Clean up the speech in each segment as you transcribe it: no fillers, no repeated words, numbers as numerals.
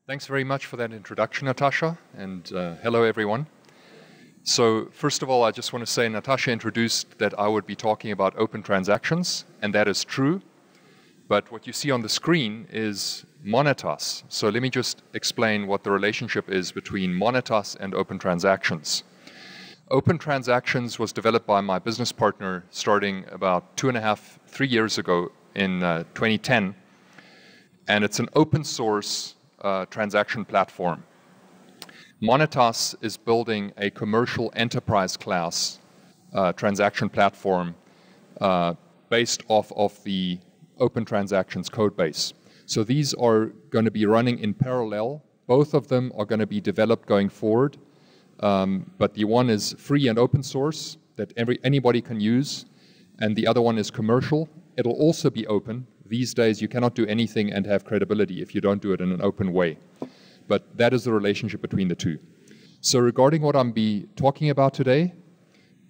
Thanks very much for that introduction, Natasha, and hello everyone. So first of all, I just want to say Natasha introduced that I would be talking about open transactions, and that is true. But what you see on the screen is Monetas. So let me just explain what the relationship is between Monetas and open transactions. Open transactions was developed by my business partner starting about 2.5, 3 years ago in 2010. And it's an open source transaction platform. Monetas is building a commercial enterprise class transaction platform based off of the open transactions code base. So these are going to be running in parallel. Both of them are going to be developed going forward. But the one is free and open source that anybody can use, and the other one is commercial. It'll also be open. These days you cannot do anything and have credibility if you don't do it in an open way. But that is the relationship between the two. So regarding what I'm be talking about today,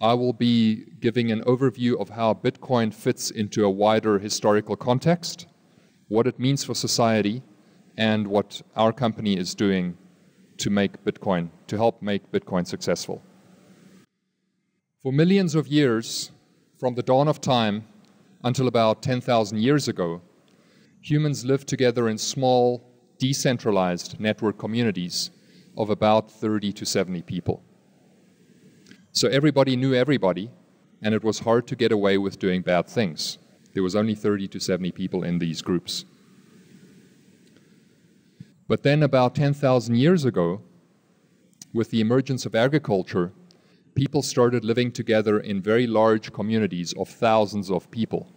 I will be giving an overview of how Bitcoin fits into a wider historical context, what it means for society, and what our company is doing to help make Bitcoin successful. For millions of years, from the dawn of time until about 10,000 years ago, humans lived together in small, decentralized network communities of about 30 to 70 people. So everybody knew everybody, and it was hard to get away with doing bad things. There was only 30 to 70 people in these groups. But then about 10,000 years ago, with the emergence of agriculture, people started living together in very large communities of thousands of people.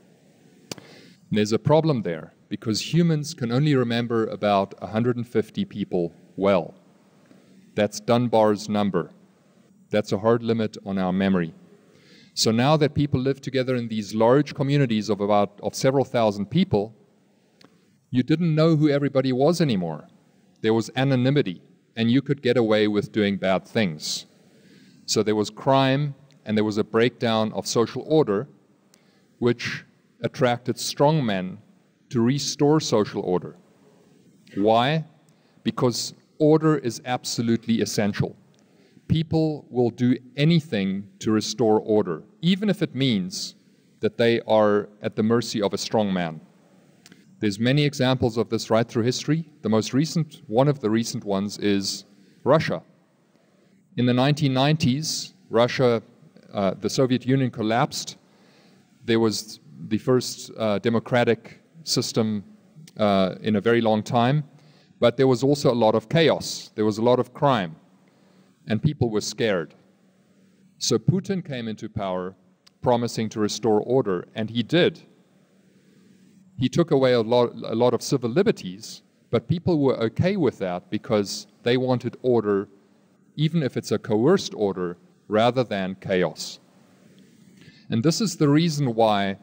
And there's a problem there, because humans can only remember about 150 people well. That's Dunbar's number. That's a hard limit on our memory. So now that people live together in these large communities of several thousand people, you didn't know who everybody was anymore. There was anonymity, and you could get away with doing bad things. So there was crime, and there was a breakdown of social order, which attracted strongmen to restore social order. Why? Because order is absolutely essential. People will do anything to restore order, even if it means that they are at the mercy of a strong man. There's many examples of this right through history. The most recent, one of the recent ones is Russia. In the 1990s, Russia, the Soviet Union collapsed. There was the first democratic system in a very long time, but there was also a lot of chaos. There was a lot of crime, and people were scared. So Putin came into power promising to restore order, and he did. He took away a lot of civil liberties, but people were okay with that because they wanted order, even if it's a coerced order, rather than chaos. And this is the reason why,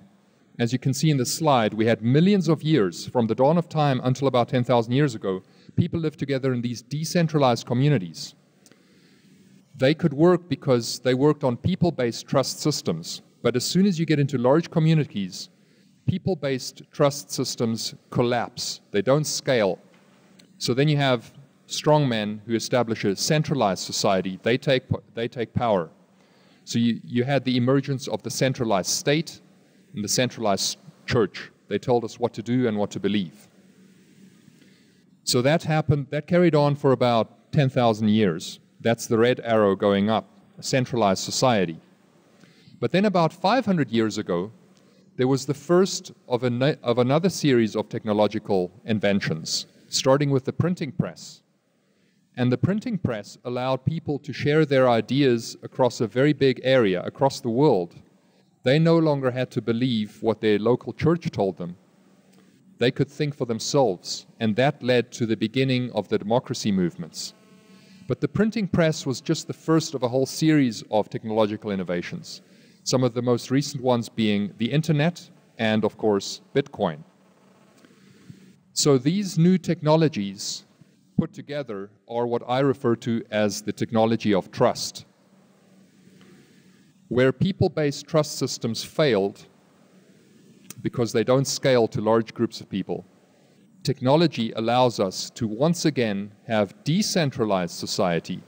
as you can see in the slide, we had millions of years, from the dawn of time until about 10,000 years ago, people lived together in these decentralized communities. They could work because they worked on people-based trust systems. But as soon as you get into large communities, people-based trust systems collapse. They don't scale. So then you have strongmen who establish a centralized society. They take power. So you had the emergence of the centralized state and the centralized church. They told us what to do and what to believe. So that happened, that carried on for about 10,000 years. That's the red arrow going up, a centralized society. But then about 500 years ago, there was the first of another series of technological inventions, starting with the printing press. And the printing press allowed people to share their ideas across a very big area, across the world. They no longer had to believe what their local church told them. They could think for themselves, and that led to the beginning of the democracy movements. But the printing press was just the first of a whole series of technological innovations. Some of the most recent ones being the internet and, of course, Bitcoin. So these new technologies put together are what I refer to as the technology of trust. Where people-based trust systems failed because they don't scale to large groups of people, technology allows us to once again have decentralized society,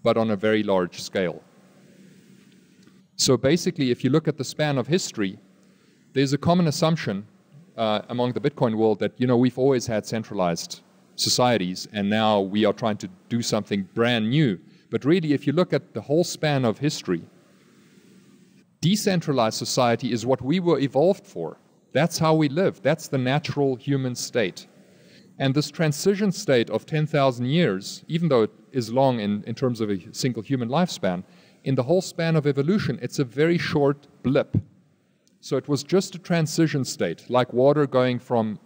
but on a very large scale. So basically, if you look at the span of history, there's a common assumption among the Bitcoin world that, we've always had centralized societies, and now we are trying to do something brand new. But really, if you look at the whole span of history, decentralized society is what we were evolved for. That's how we live. That's the natural human state. And this transition state of 10,000 years, even though it is long in terms of a single human lifespan, in the whole span of evolution, it's a very short blip. So it was just a transition state, like water going from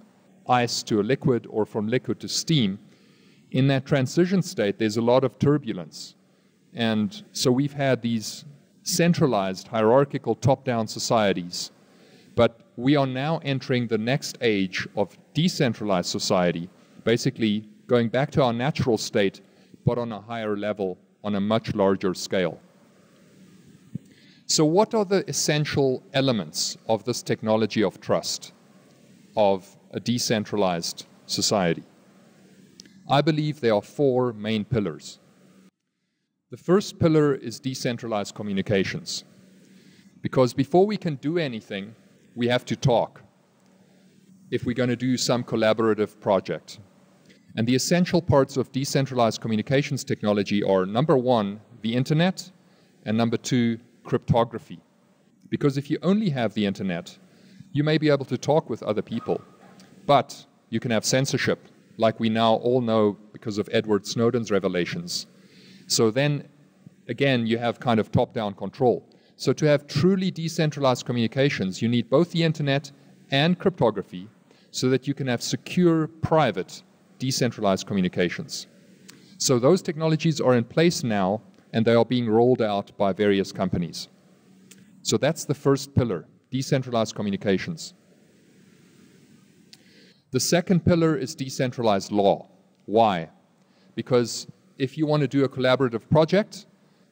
ice to a liquid or from liquid to steam. In that transition state, there's a lot of turbulence. And so we've had these centralized, hierarchical, top-down societies. But we are now entering the next age of decentralized society, basically going back to our natural state, but on a higher level, on a much larger scale. So what are the essential elements of this technology of trust, of a decentralized society? I believe there are four main pillars. The first pillar is decentralized communications. Because before we can do anything, we have to talk if we're going to do some collaborative project. And the essential parts of decentralized communications technology are, number one, the internet, and number two, cryptography. Because if you only have the internet, you may be able to talk with other people, but you can have censorship, like we now all know because of Edward Snowden's revelations. So then, again, you have kind of top-down control. So to have truly decentralized communications, you need both the internet and cryptography so that you can have secure, private, decentralized communications. So those technologies are in place now, and they are being rolled out by various companies. So that's the first pillar, decentralized communications. The second pillar is decentralized law. Why? Because if you want to do a collaborative project,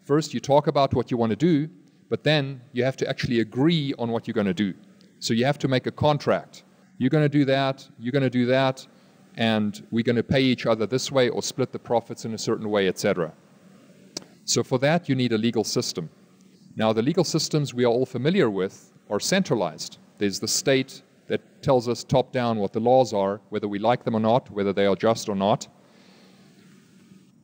first you talk about what you want to do, but then you have to actually agree on what you're going to do. So you have to make a contract. You're going to do that, you're going to do that, and we're going to pay each other this way or split the profits in a certain way, etc. So for that, you need a legal system. Now, the legal systems we are all familiar with are centralized. There's the state that tells us top-down what the laws are, whether we like them or not, whether they are just or not.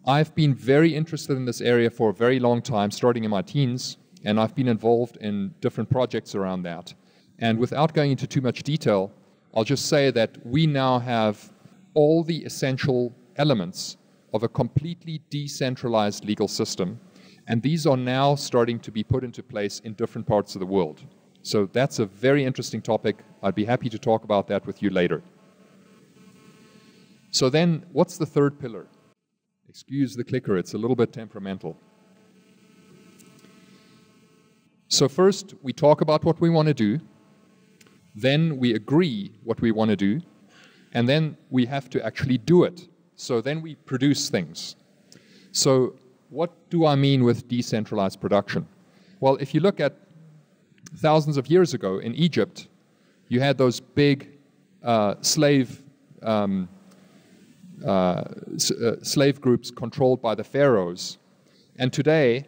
I've been very interested in this area for a very long time, starting in my teens, and I've been involved in different projects around that. And without going into too much detail, I'll just say that we now have all the essential elements of a completely decentralized legal system, and these are now starting to be put into place in different parts of the world. So that's a very interesting topic. I'd be happy to talk about that with you later. So then, what's the third pillar? Excuse the clicker, it's a little bit temperamental. So first, we talk about what we want to do, then we agree what we want to do, and then we have to actually do it. So then we produce things. So what do I mean with decentralized production? Well, if you look at thousands of years ago in Egypt, you had those big slave groups controlled by the pharaohs. And today,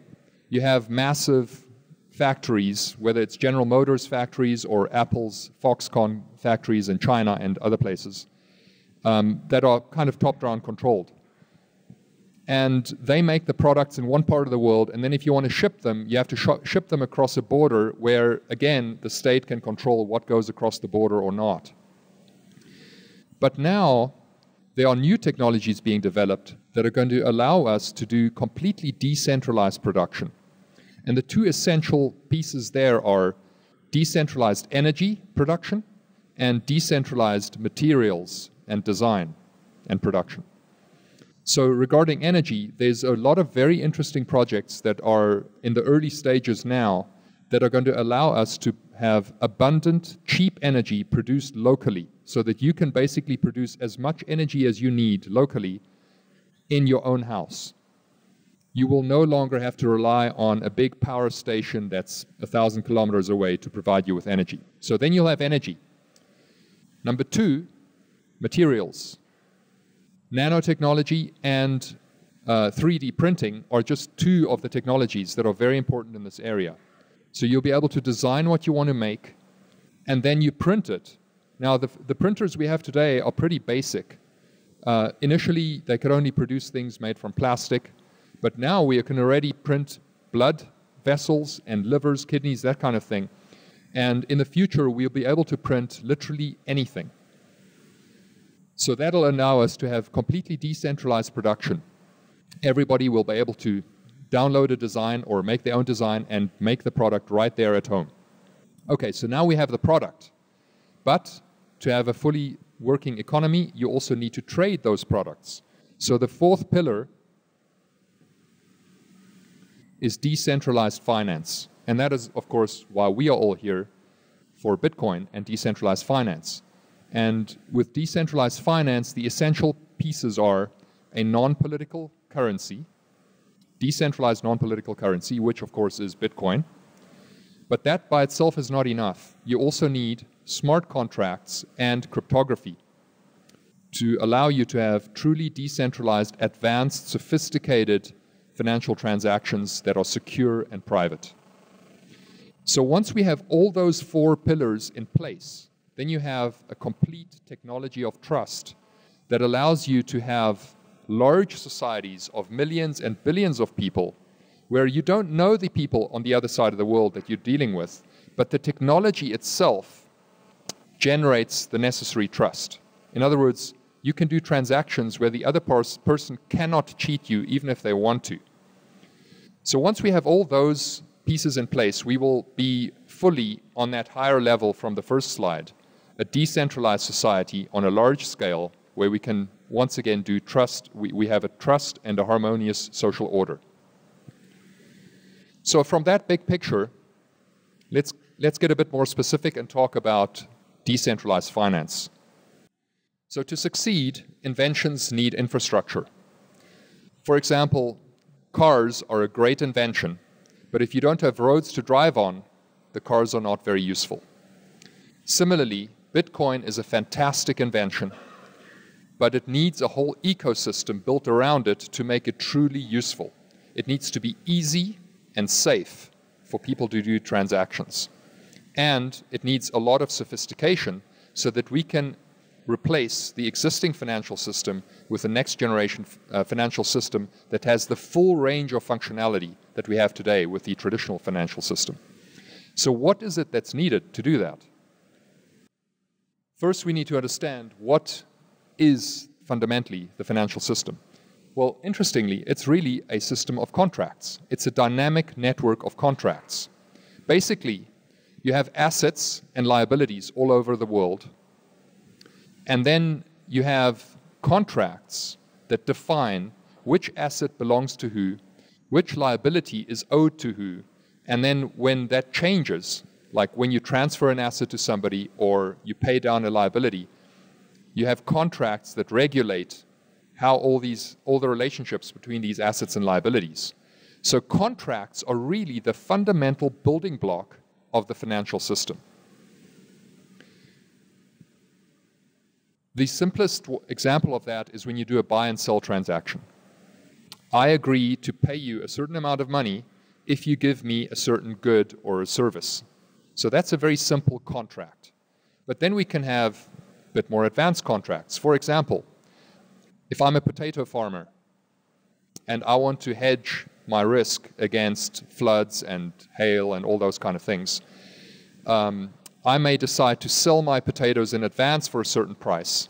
you have massive factories, whether it's General Motors factories or Apple's Foxconn factories in China and other places, that are kind of top-down controlled. And they make the products in one part of the world, and then if you want to ship them, you have to ship them across a border where, again, the state can control what goes across the border or not. But now, there are new technologies being developed that are going to allow us to do completely decentralized production. And the two essential pieces there are decentralized energy production and decentralized materials and design and production. So regarding energy, there's a lot of very interesting projects that are in the early stages now that are going to allow us to have abundant, cheap energy produced locally so that you can basically produce as much energy as you need locally in your own house. You will no longer have to rely on a big power station that's 1,000 kilometers away to provide you with energy. So then you'll have energy. Number two, materials. Nanotechnology and 3D printing are just two of the technologies that are very important in this area. So you'll be able to design what you want to make, and then you print it. Now, the printers we have today are pretty basic. Initially, they could only produce things made from plastic, but now we can already print blood vessels and livers, kidneys, that kind of thing. And in the future, we'll be able to print literally anything. So that'll allow us to have completely decentralized production. Everybody will be able to download a design or make their own design and make the product right there at home. Okay, so now we have the product. But to have a fully working economy, you also need to trade those products. So the fourth pillar is decentralized finance. And that is, of course, why we are all here for Bitcoin and decentralized finance. And with decentralized finance, the essential pieces are a non-political currency, decentralized non-political currency, which of course is Bitcoin. But that by itself is not enough. You also need smart contracts and cryptography to allow you to have truly decentralized, advanced, sophisticated financial transactions that are secure and private. So once we have all those four pillars in place, then you have a complete technology of trust that allows you to have large societies of millions and billions of people where you don't know the people on the other side of the world that you're dealing with, but the technology itself generates the necessary trust. In other words, you can do transactions where the other person cannot cheat you even if they want to. So once we have all those pieces in place, we will be fully on that higher level from the first slide, a decentralized society on a large scale where we can once again do trust. We have a trust and a harmonious social order. So from that big picture, let's get a bit more specific and talk about decentralized finance. So to succeed, inventions need infrastructure. For example, cars are a great invention, but if you don't have roads to drive on, the cars are not very useful. Similarly, Bitcoin is a fantastic invention, but it needs a whole ecosystem built around it to make it truly useful. It needs to be easy and safe for people to do transactions. And it needs a lot of sophistication so that we can replace the existing financial system with a next generation financial system that has the full range of functionality that we have today with the traditional financial system. So what is it that's needed to do that? First, we need to understand what is fundamentally the financial system. Well, interestingly, it's really a system of contracts. It's a dynamic network of contracts. Basically, you have assets and liabilities all over the world, and then you have contracts that define which asset belongs to who, which liability is owed to who, and then when that changes, like when you transfer an asset to somebody or you pay down a liability, you have contracts that regulate how all the relationships between these assets and liabilities. So contracts are really the fundamental building block of the financial system. The simplest example of that is when you do a buy and sell transaction. I agree to pay you a certain amount of money if you give me a certain good or a service. So that's a very simple contract. But then we can have a bit more advanced contracts. For example, if I'm a potato farmer and I want to hedge my risk against floods and hail and all those kind of things, I may decide to sell my potatoes in advance for a certain price.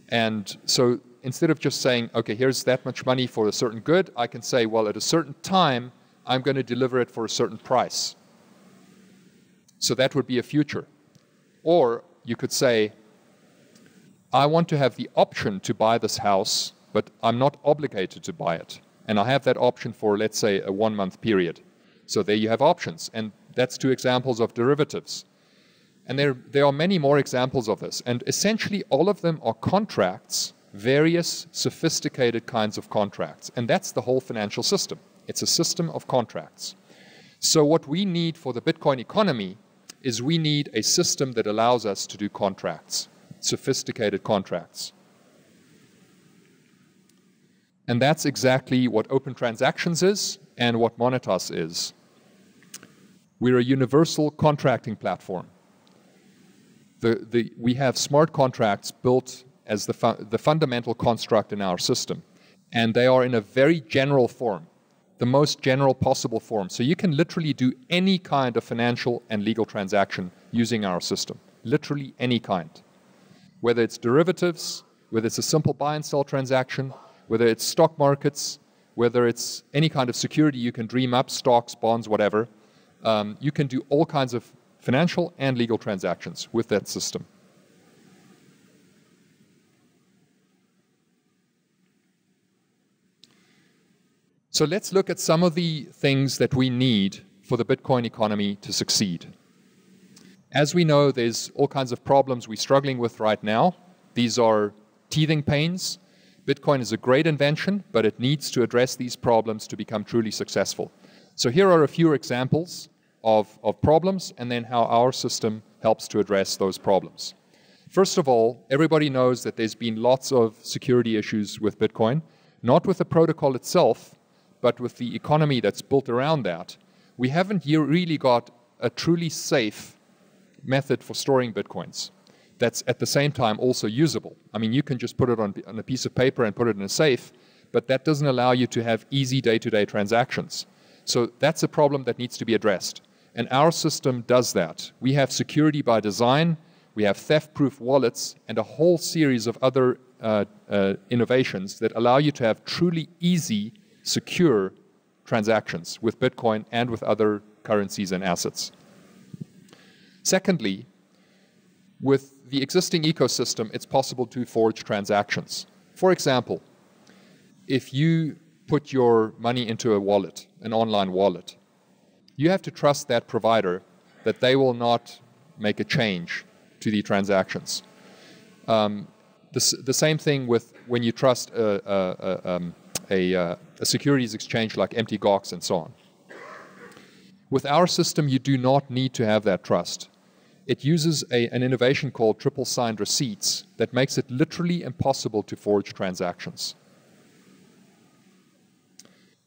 And so instead of just saying, okay, here's that much money for a certain good, I can say, well, at a certain time, I'm going to deliver it for a certain price. So that would be a future. Or you could say, I want to have the option to buy this house, but I'm not obligated to buy it. And I have that option for, let's say, a 1-month period. So there you have options. And that's 2 examples of derivatives. And there are many more examples of this. And essentially, all of them are contracts, various sophisticated kinds of contracts. And that's the whole financial system. It's a system of contracts. So what we need for the Bitcoin economy is we need a system that allows us to do contracts. sophisticated contracts. And that's exactly what Open Transactions is and what Monetas is. We're a universal contracting platform. We have smart contracts built as the fundamental construct in our system. And they are in a very general form, the most general possible form. So you can literally do any kind of financial and legal transaction using our system. Literally any kind. Whether it's derivatives, whether it's a simple buy and sell transaction, whether it's stock markets, whether it's any kind of security you can dream up, stocks, bonds, whatever. You can do all kinds of financial and legal transactions with that system. So let's look at some of the things that we need for the Bitcoin economy to succeed. As we know, there's all kinds of problems we're struggling with right now. These are teething pains. Bitcoin is a great invention, but it needs to address these problems to become truly successful. So here are a few examples of problems and then how our system helps to address those problems. First of all, everybody knows that there's been lots of security issues with Bitcoin, not with the protocol itself, but with the economy that's built around that. We haven't really got a truly safe method for storing Bitcoins that's at the same time also usable. I mean, you can just put it on a piece of paper and put it in a safe, but that doesn't allow you to have easy day-to-day transactions. So that's a problem that needs to be addressed. And our system does that. We have security by design, we have theft-proof wallets, and a whole series of other innovations that allow you to have truly easy, secure transactions with Bitcoin and with other currencies and assets. Secondly, with the existing ecosystem, it's possible to forge transactions. For example, if you put your money into a wallet, an online wallet, you have to trust that provider that they will not make a change to the transactions. The same thing with when you trust a securities exchange like Mt. Gox and so on. With our system, you do not need to have that trust. It uses an innovation called triple-signed receipts that makes it literally impossible to forge transactions.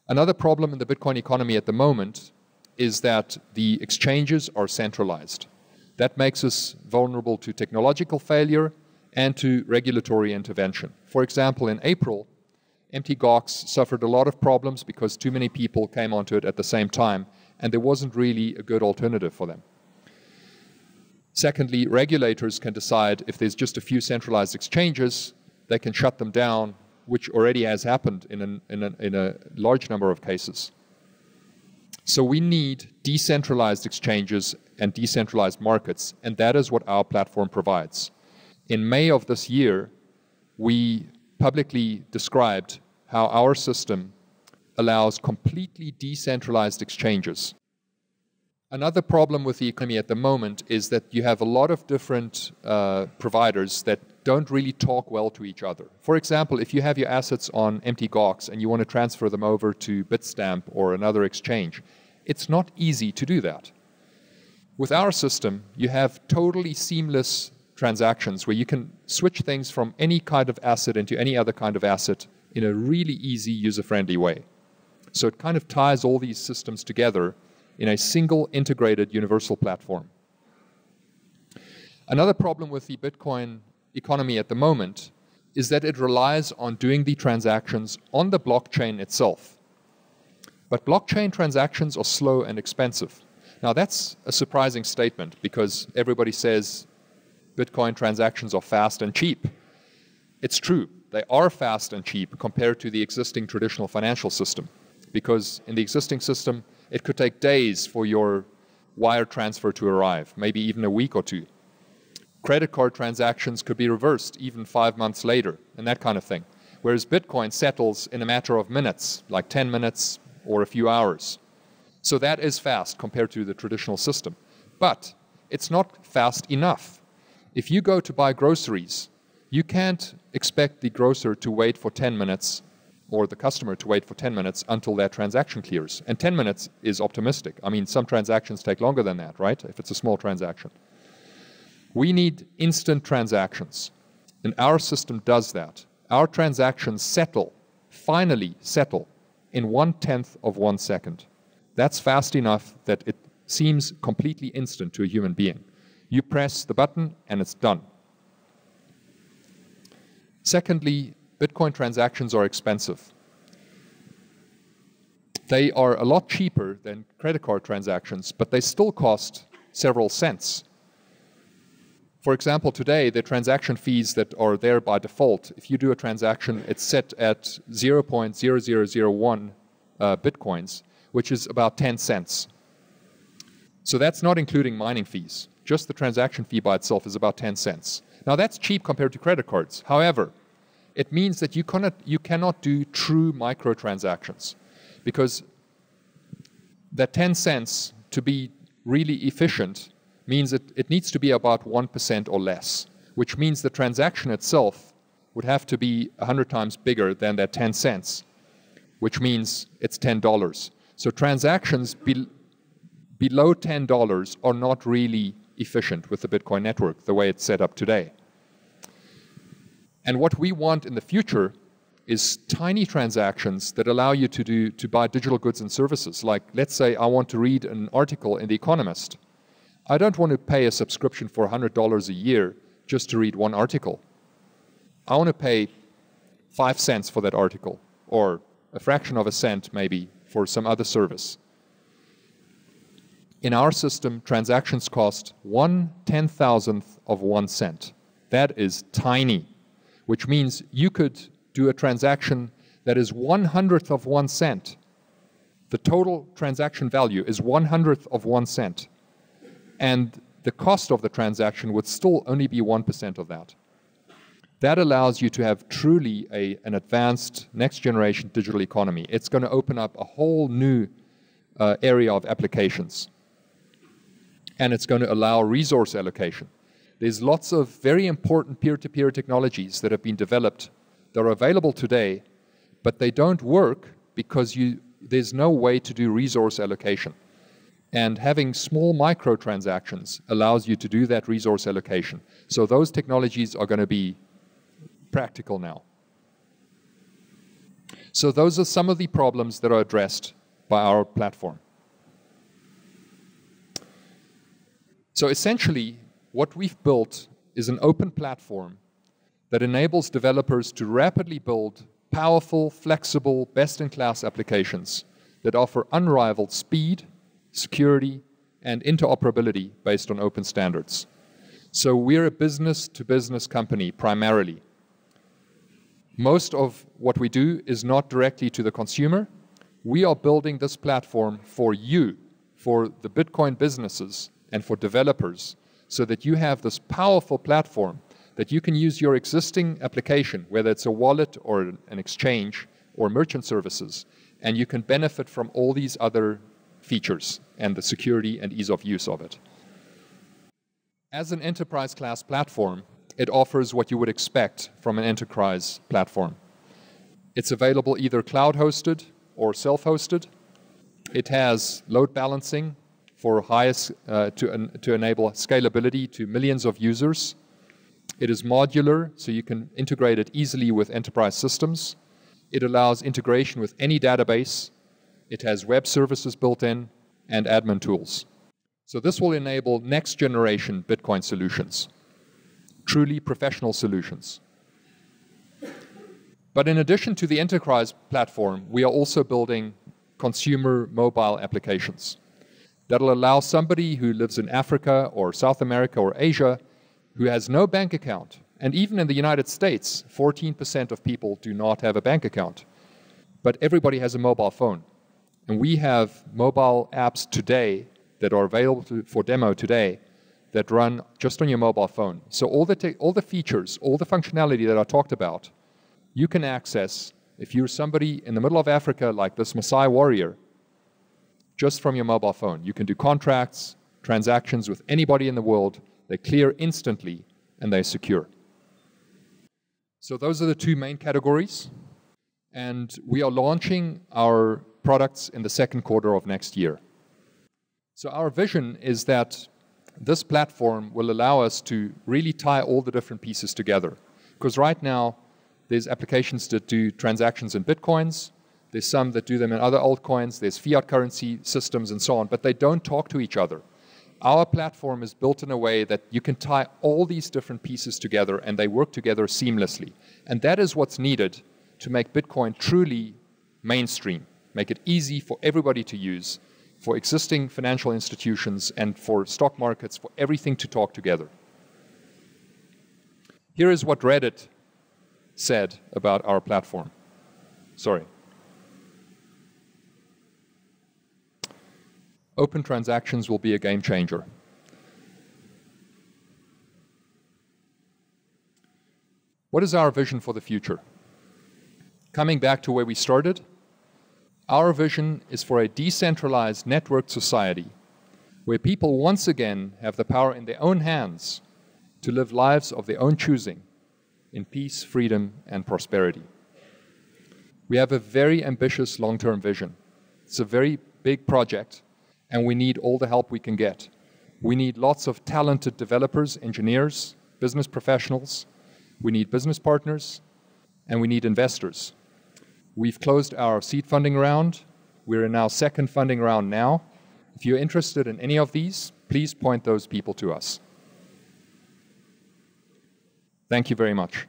Another problem in the Bitcoin economy at the moment is that the exchanges are centralized. That makes us vulnerable to technological failure and to regulatory intervention. For example, in April, Mt. Gox suffered a lot of problems because too many people came onto it at the same time, and there wasn't really a good alternative for them. Secondly, regulators can decide if there's just a few centralized exchanges, they can shut them down, which already has happened in a large number of cases. So we need decentralized exchanges and decentralized markets, and that is what our platform provides. In May of this year, we publicly described how our system allows completely decentralized exchanges. Another problem with the economy at the moment is that you have a lot of different providers that don't really talk well to each other. For example, if you have your assets on Mt. Gox and you want to transfer them over to Bitstamp or another exchange, it's not easy to do that. With our system, you have totally seamless transactions where you can switch things from any kind of asset into any other kind of asset in a really easy, user-friendly way. So it kind of ties all these systems together in a single integrated universal platform. Another problem with the Bitcoin economy at the moment is that it relies on doing the transactions on the blockchain itself. But blockchain transactions are slow and expensive. Now that's a surprising statement because everybody says Bitcoin transactions are fast and cheap. It's true, they are fast and cheap compared to the existing traditional financial system, because in the existing system it could take days for your wire transfer to arrive, maybe even a week or two. Credit card transactions could be reversed even 5 months later, and that kind of thing. Whereas Bitcoin settles in a matter of minutes, like 10 minutes or a few hours. So that is fast compared to the traditional system. But it's not fast enough. If you go to buy groceries, you can't expect the grocer to wait for 10 minutes or the customer to wait for 10 minutes until that transaction clears. And 10 minutes is optimistic. I mean, some transactions take longer than that, right? If it's a small transaction. We need instant transactions, and our system does that. Our transactions finally settle, in 1/10 of 1 second. That's fast enough that it seems completely instant to a human being. You press the button and it's done. Secondly, Bitcoin transactions are expensive. They are a lot cheaper than credit card transactions, but they still cost several cents. For example, today, the transaction fees that are there by default, if you do a transaction, it's set at 0.0001 Bitcoins, which is about 10 cents. So that's not including mining fees. Just the transaction fee by itself is about 10 cents. Now that's cheap compared to credit cards. However, it means that you cannot do true microtransactions, because that 10 cents, to be really efficient, means that it needs to be about 1% or less, which means the transaction itself would have to be 100 times bigger than that 10 cents, which means it's $10. So transactions below $10 are not really efficient with the Bitcoin network, the way it's set up today. And what we want in the future is tiny transactions that allow you to buy digital goods and services. Like, let's say I want to read an article in The Economist. I don't want to pay a subscription for $100 a year just to read one article. I want to pay 5 cents for that article, or a fraction of a cent maybe for some other service. In our system, transactions cost 1/10,000th of 1 cent. That is tiny, which means you could do a transaction that is 1/100th of 1 cent. The total transaction value is 1/100th of 1 cent. And the cost of the transaction would still only be 1% of that. That allows you to have truly an advanced next-generation digital economy. It's going to open up a whole new area of applications. And it's going to allow resource allocation. There's lots of very important peer-to-peer technologies that have been developed that are available today, but they don't work because there's no way to do resource allocation. And having small microtransactions allows you to do that resource allocation. So those technologies are going to be practical now. So those are some of the problems that are addressed by our platform. So essentially, what we've built is an open platform that enables developers to rapidly build powerful, flexible, best-in-class applications that offer unrivaled speed, security, and interoperability based on open standards. So we're a business-to-business company primarily. Most of what we do is not directly to the consumer. We are building this platform for you, for the Bitcoin businesses and for developers, so that you have this powerful platform that you can use your existing application, whether it's a wallet or an exchange or merchant services, and you can benefit from all these other features and the security and ease of use of it. As an enterprise class platform, it offers what you would expect from an enterprise platform. It's available either cloud hosted or self-hosted. It has load balancing for highest to enable scalability to millions of users. It is modular, so you can integrate it easily with enterprise systems. It allows integration with any database. It has web services built in and admin tools. So this will enable next generation Bitcoin solutions, truly professional solutions. But in addition to the enterprise platform, we are also building consumer mobile applications that'll allow somebody who lives in Africa or South America or Asia who has no bank account, and even in the United States, 14% of people do not have a bank account, but everybody has a mobile phone. And we have mobile apps today that are available for demo today that run just on your mobile phone. So all the features, all the functionality that I talked about, you can access if you're somebody in the middle of Africa like this Maasai warrior, just from your mobile phone. You can do contracts, transactions with anybody in the world. They clear instantly and they're secure. So those are the two main categories. And we are launching our products in the second quarter of next year. So our vision is that This platform will allow us to really tie all the different pieces together. Because right now, there's applications that do transactions in Bitcoins, there's some that do them in other altcoins, there's fiat currency systems and so on, but they don't talk to each other. Our platform is built in a way that you can tie all these different pieces together and they work together seamlessly. And that is what's needed to make Bitcoin truly mainstream, make it easy for everybody to use, for existing financial institutions and for stock markets, for everything to talk together. Here is what Reddit said about our platform. Sorry. Open transactions will be a game changer. What is our vision for the future? Coming back to where we started, our vision is for a decentralized networked society where people once again have the power in their own hands to live lives of their own choosing in peace, freedom, and prosperity. We have a very ambitious long-term vision. It's a very big project, and we need all the help we can get. We need lots of talented developers, engineers, business professionals. We need business partners, and we need investors. We've closed our seed funding round. We're in our second funding round now. If you're interested in any of these, please point those people to us. Thank you very much.